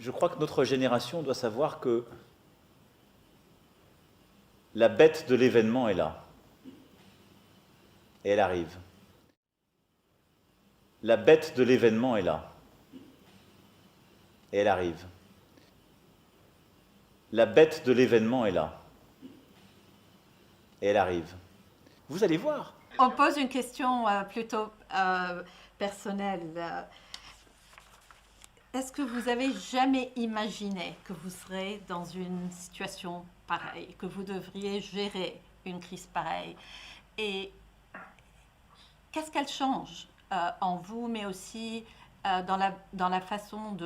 Je crois que notre génération doit savoir que la bête de l'événement est là. Et elle arrive. La bête de l'événement est là. Et elle arrive. La bête de l'événement est là. Et elle arrive. Vous allez voir. On pose une question plutôt personnelle. Est-ce que vous avez jamais imaginé que vous serez dans une situation pareille, que vous devriez gérer une crise pareille? Et qu'est-ce qu'elle change en vous, mais aussi dans la façon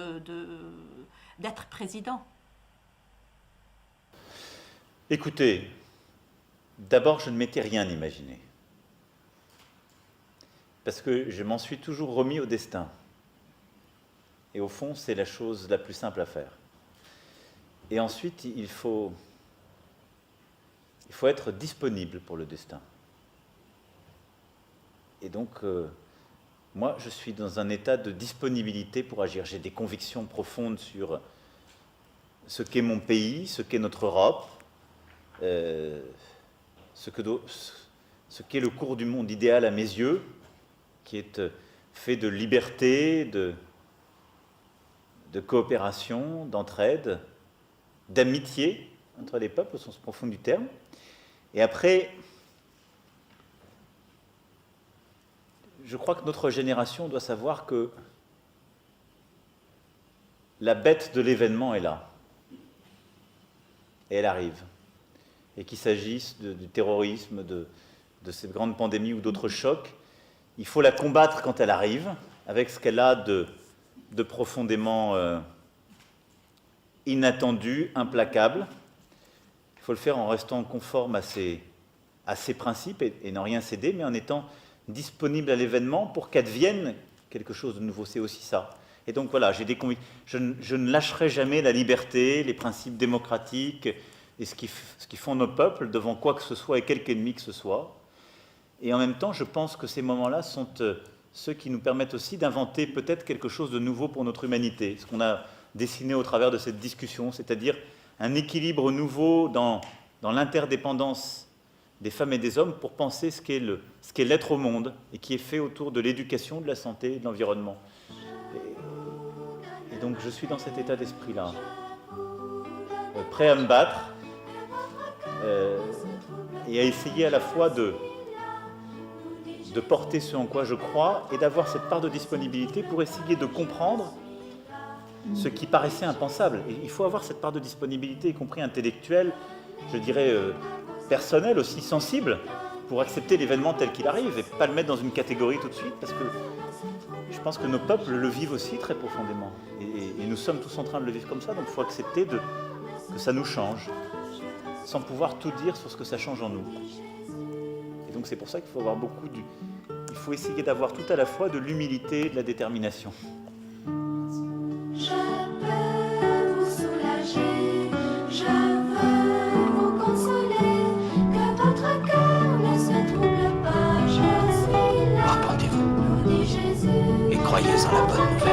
d'être président? Écoutez, d'abord, je ne m'étais rien imaginé. Parce que je m'en suis toujours remis au destin. Et au fond, c'est la chose la plus simple à faire. Et ensuite, il faut être disponible pour le destin. Et donc, moi, je suis dans un état de disponibilité pour agir. J'ai des convictions profondes sur ce qu'est mon pays, ce qu'est notre Europe, ce qu'est le cours du monde idéal à mes yeux, qui est fait de liberté, de coopération, d'entraide, d'amitié entre les peuples au sens profond du terme. Et après, je crois que notre génération doit savoir que la bête de l'événement est là. Et elle arrive. Et qu'il s'agisse du terrorisme, de cette grande pandémie ou d'autres chocs, il faut la combattre quand elle arrive, avec ce qu'elle a de profondément inattendu, implacable. Il faut le faire en restant conforme à ses principes et n'en rien céder, mais en étant disponible à l'événement pour qu'advienne quelque chose de nouveau. C'est aussi ça. Et donc voilà, j'ai des convictions. Je ne lâcherai jamais la liberté, les principes démocratiques et ce qui font nos peuples devant quoi que ce soit et quelque ennemi que ce soit. Et en même temps, je pense que ces moments-là sont ceux qui nous permettent aussi d'inventer peut-être quelque chose de nouveau pour notre humanité. Ce qu'on a dessiné au travers de cette discussion, c'est-à-dire un équilibre nouveau dans l'interdépendance des femmes et des hommes pour penser ce qu'est l'être au monde et qui est fait autour de l'éducation, de la santé et de l'environnement. Et donc je suis dans cet état d'esprit-là, prêt à me battre et à essayer à la fois de porter ce en quoi je crois et d'avoir cette part de disponibilité pour essayer de comprendre ce qui paraissait impensable. Et il faut avoir cette part de disponibilité, y compris intellectuelle, je dirais personnelle, aussi sensible, pour accepter l'événement tel qu'il arrive et pas le mettre dans une catégorie tout de suite, parce que je pense que nos peuples le vivent aussi très profondément. Et nous sommes tous en train de le vivre comme ça, donc il faut accepter que ça nous change, sans pouvoir tout dire sur ce que ça change en nous. Et donc c'est pour ça qu'il faut avoir il faut essayer d'avoir tout à la fois de l'humilité et de la détermination. Je peux vous soulager, je veux vous consoler, que votre cœur ne se trouble pas, je suis là, Repentez-vous nous dit Jésus, et croyez en la bonne nouvelle.